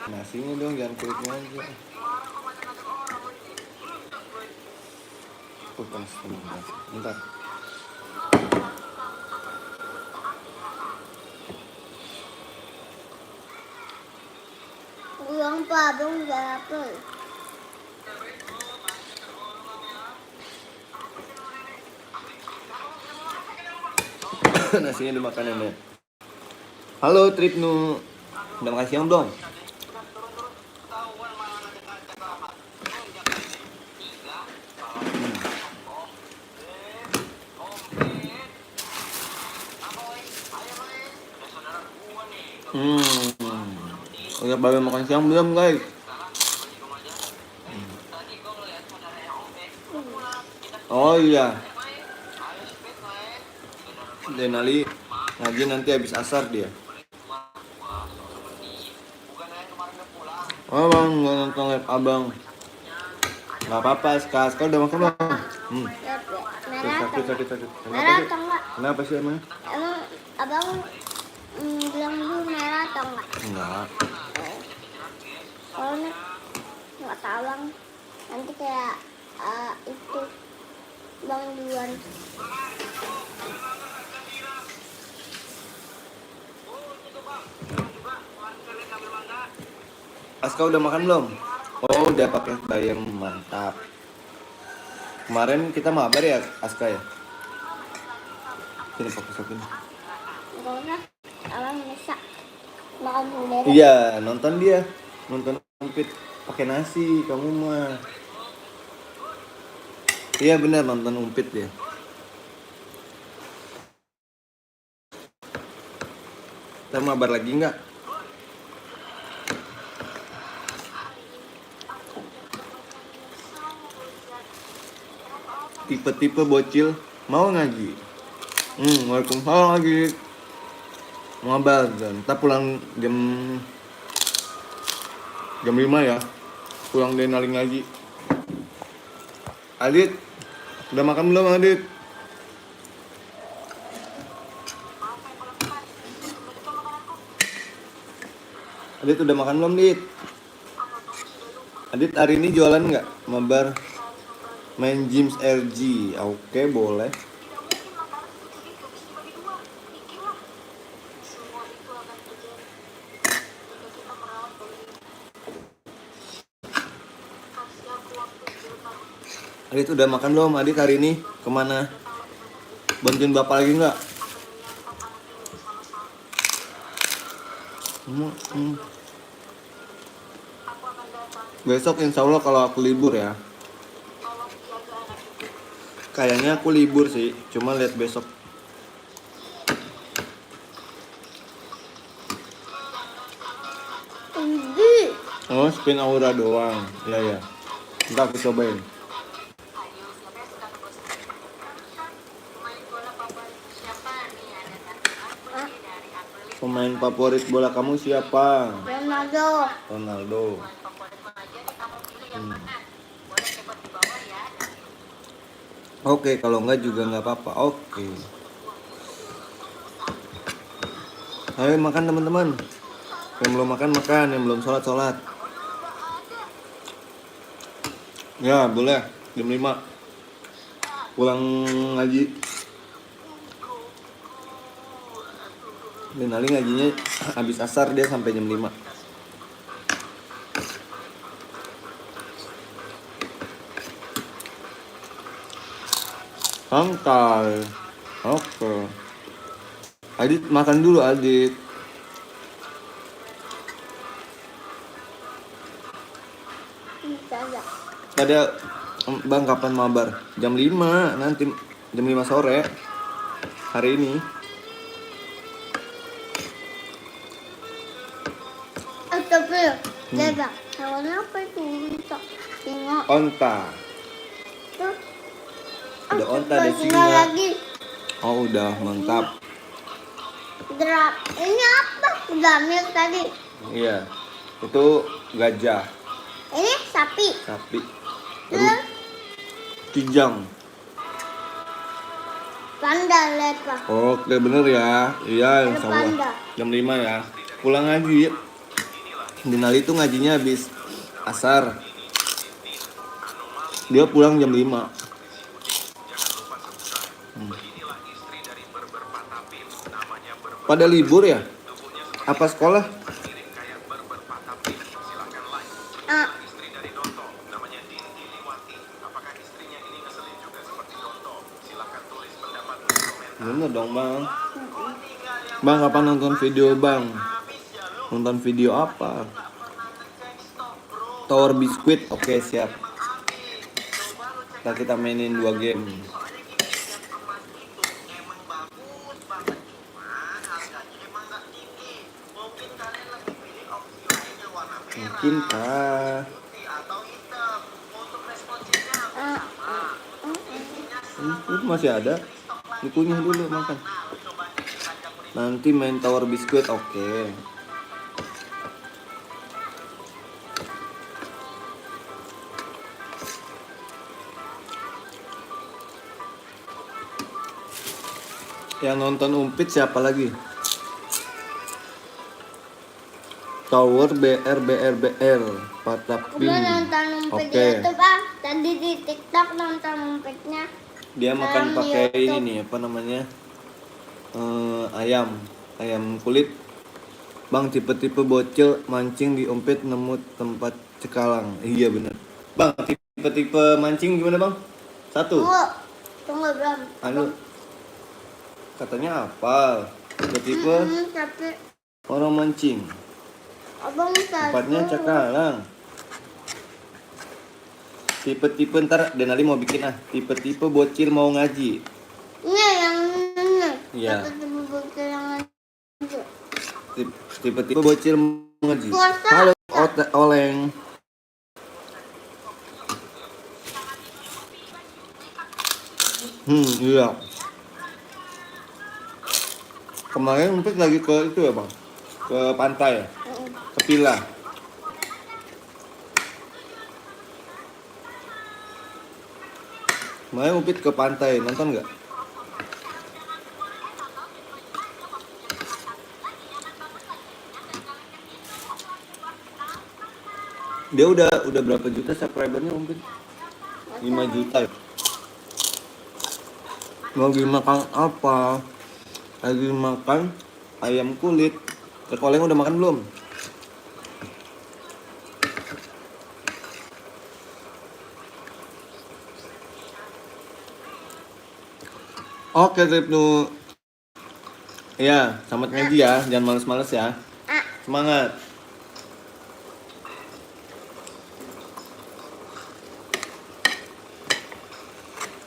Nasinya dong, jangan kulitnya aja. Panas teman. Bentar. Ulang pa, bang berapa? Nasinya udah makan ya. Halo Tripnu, udah makan siang belum? Udah baru makan siang belum guys? Oh iya, Denali ngaji nanti habis asar dia. Oh bang, nggak nonton live abang. Nggak apa-apa, Ska udah makan belum? Sakit. Merah atau enggak? Kenapa sih emang? Emang abang bilang dulu merah atau enggak? Enggak. Soalnya nggak tahu bang. Nanti kayak itu bang duluan. Aska udah makan belum? Oh udah pakai bayam, mantap. Kemarin kita mabar ya Aska ya? Sini fokus ini. Enggak usah, abang bisa makan sendiri. Iya, nonton dia. Nonton Umpit pakai nasi, kamu mah. Iya benar, nonton Umpit dia. Kita mabar lagi nggak? Tipe-tipe bocil mau ngaji. Waalaikumsalam lagi. Mabar dan kita pulang jam 5 ya. Pulang dari Naling ngaji. Adit, udah makan belum Adit? Adit udah makan belum, Dit? Adit hari ini jualan nggak? Mabar main Gyms RG. Oke, boleh. Adit udah makan belum? Adit hari ini kemana? Bantuin bapak lagi nggak? Besok insya Allah kalau aku libur ya. Kayaknya aku libur sih, cuma lihat besok. Oh, spin aura doang. Ya. Ntar aku cobain. Pemain favorit bola kamu siapa? Ronaldo. Oke, kalau enggak juga nggak apa-apa. Oke. Ayo makan teman-teman. Yang belum makan, yang belum sholat. Ya, boleh. Jam 5. Pulang ngaji. Denali ngajinya habis asar, dia sampai jam 5. Santai. Oke. Adit makan dulu, Adit. Pada Bang kapan mabar? Jam 5 nanti, jam 5 sore hari ini. Tapi bebek. Hewannya apa itu? Singa. Onta. Tuh. Ada onta, ada Singa singa. lagi. Oh udah, mantap. Drap. Ini apa? Gamil tadi. Iya, itu gajah. Ini sapi. Aduh, kijang. Panda lepa. Oke, bener ya. Iya, insya Allah. Panda. Jam 5 ya. Pulang ngaji. Denali tuh ngajinya habis asar. Dia pulang jam 5. Pada libur ya? Apa sekolah? Ah, Bener dong bang. Bang kapan nonton video bang? Nonton video apa? Tower Biscuit, oke siap. Kita mainin 2 game. Mungkin kah? Itu masih ada. Dikunyah dulu makan. Nanti main Tower Biscuit, oke. Yang nonton Umpit siapa lagi? Tower BR aku Patapin. mau nonton umpet di Oke. YouTube ah. Tadi di TikTok nonton umpetnya. Dia makan Di pakai ini YouTube. nih, apa namanya? Ayam kulit. Bang, tipe-tipe bocil mancing di Umpit nemu tempat cekalang. Iya bener. Bang, tipe-tipe mancing gimana bang? Satu. Tunggu belum. Anu, katanya apa? Tipe-tipe Tapi orang mancing. abang Tempatnya satu. cekalang. Tipe-tipe ntar Denali mau bikin tipe-tipe bocil mau ngaji. Ini yang ini. Iya. Tipe-tipe bocil yang itu. Tipe-tipe bocil mau ngaji. Puasa. Halo Oleng. Iya. Kemarin Umpit lagi ke itu ya bang, ke pantai, ke Pila. Kemarin Umpit ke pantai, nonton nggak? Dia udah berapa juta subscribernya Umpit? 5 juta. Lagi makan apa? Lagi makan ayam kulit. Oleng udah makan belum? Oke, Tripnu. Iya, selamat ngaji ya. Jangan males-males ya. Semangat.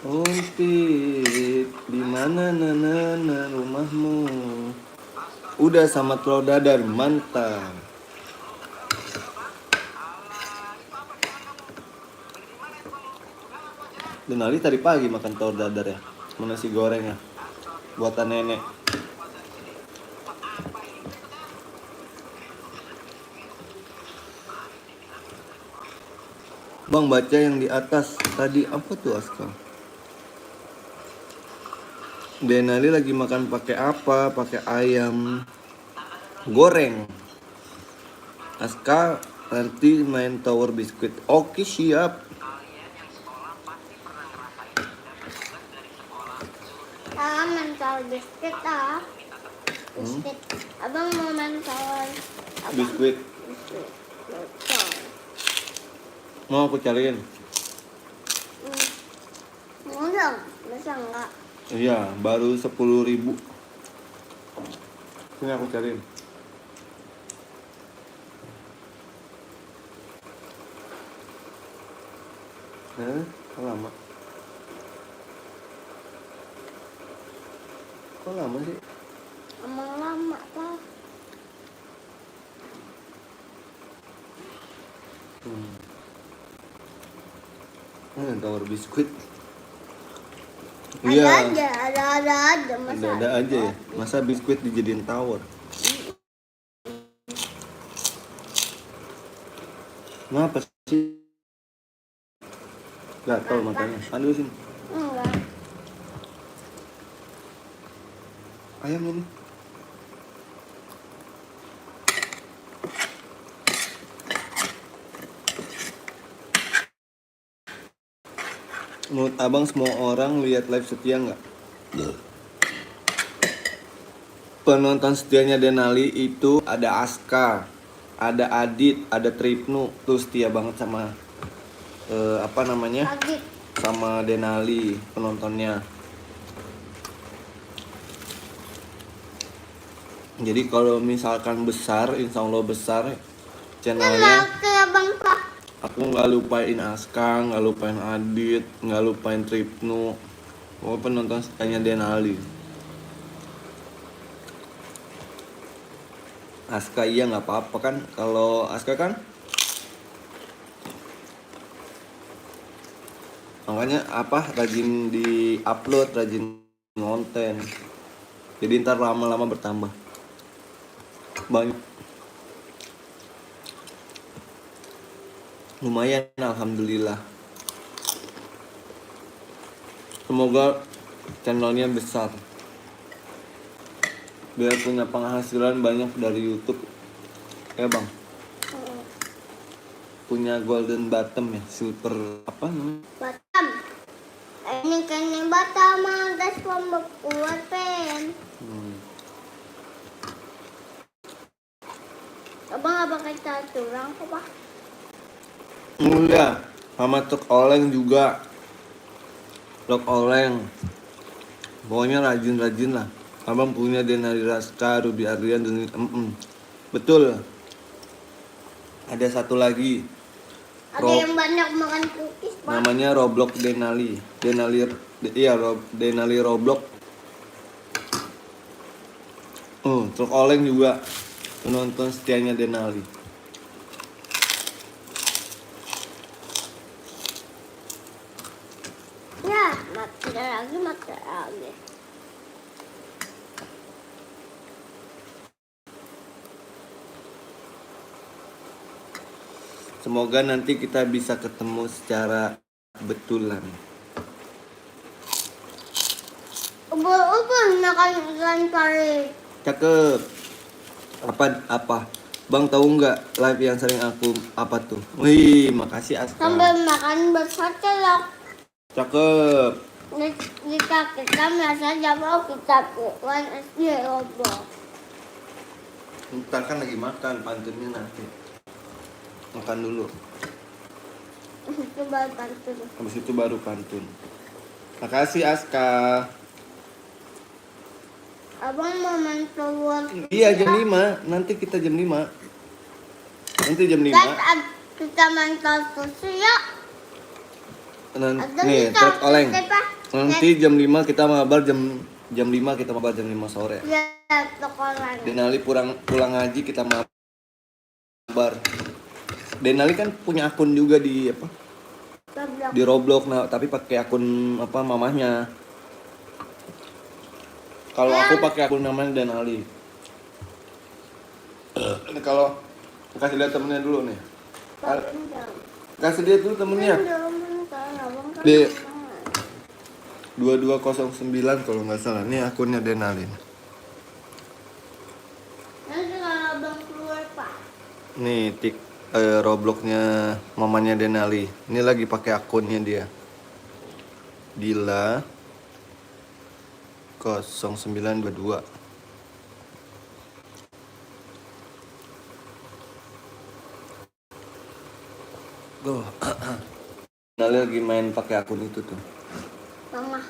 Umpit, di mana nana rumahmu? Udah sama telur dadar, mantap. Denali tadi pagi makan telur dadar ya, sama nasi goreng ya, buatan nenek. Bang, baca yang di atas tadi apa tuh Aska? Denali lagi makan pakai apa? Pakai ayam goreng. Aska nanti main Tower Biscuit. Oke, siap. Mental biskuit ah. Biskuit. Abang mau mental apa? Biskuit. Biskuit. Mau aku cariin? Enggak, masa enggak? Iya, baru 10.000. Sini aku cariin. Kok lama? Kok lama sih? Emang lama pak. Tower Biskuit. Ada aja, masa Ada aja ya. Masa biskuit dijadiin tower? Kenapa sih? Gatel matanya. Aduh sini. Enggak. Ayam ini. Menurut abang semua orang lihat live setia nggak? Penonton setianya Denali itu ada Aska, ada Adit, ada Tripnu, tuh setia banget sama apa namanya? Lagi. Sama Denali penontonnya. Jadi kalau misalkan besar, insya Allah besar channelnya, Kayak Bang Pak. aku nggak lupain Aska, nggak lupain Adit, nggak lupain Tripnu. Mau penonton setianya Denali. Aska iya nggak apa-apa kan? Kalau Aska kan, makanya apa rajin di upload, rajin ngonten. Jadi ntar lama-lama bertambah banyak. Lumayan, alhamdulillah. Semoga channelnya besar, biar punya penghasilan banyak dari YouTube. Ya bang, punya golden bottom ya, silver apa namanya? Batam. Ini kan yang Batam guys, pembek keluar pen. Abang apa kita curang kok Pak? Iya, sama truk oleng juga. Truk oleng. Pokoknya rajin-rajin lah. Abang punya Denali Raska, Ruby Ardian, dan betul. Ada satu lagi. Ada yang banyak makan cookies Pak. Namanya Roblox Denali. Denali Roblox. Truk oleng juga penonton setianya Denali. Ya, mati lagi. Semoga nanti kita bisa ketemu secara betulan. Ubur-ubur makan ikan pari. Cakep. Apa? Bang tahu nggak live yang sering aku apa tuh? Wih, makasih Aska. Sambil makan bersocelok. Cakep. Kita biasa jawab kita bukan SD Roblox. Ntar kan lagi makan, pantunnya nanti. Makan dulu. Itu baru pantun. Habis itu baru pantun. Makasih Aska. Abang mau main keluar. Iya jam 5. Nanti kita jam 5. Nanti jam 5. Guys, kita main terus ya. Nih, truk oleng. Nanti jam 5 kita mabar jam 5 kita mabar jam 5 sore. Ya, truk oleng. Denali pulang ngaji kita mabar. Denali kan punya akun juga di apa? Di Roblox, nah, tapi pakai akun apa mamahnya. Kalau aku pakai akun namanya Denali. Kalau kasih lihat temennya dulu nih. Kasih lihat dulu temennya. Di 2209 kalau nggak salah. Ini akunnya Denali. Nanti kalau abang keluar Pak. Nih Robloxnya mamanya Denali. Ini lagi pakai akunnya dia. Dila 0922. Tuh. Denali lagi main pakai akun itu tuh. Mama.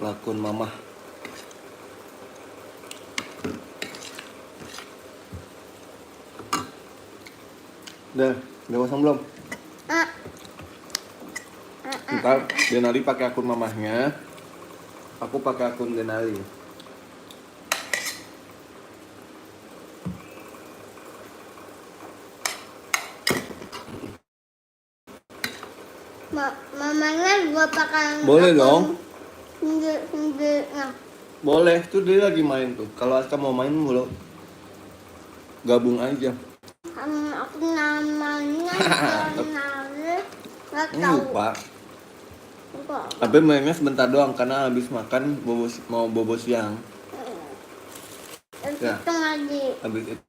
Akun mamah. Udah pasang belum? Ntar Denali pakai akun mamahnya, aku pakai akun Denali. Mamanya gua pakai. Boleh dong. Sendiri. Boleh, tuh dia lagi main tuh. Kalau Aska mau main mulu, gabung aja. Aku namanya Denali. Nggak tahu. Lupa. Lupa. Tapi mainnya sebentar doang karena habis makan mau bobo siang. Itu lagi. Habis itu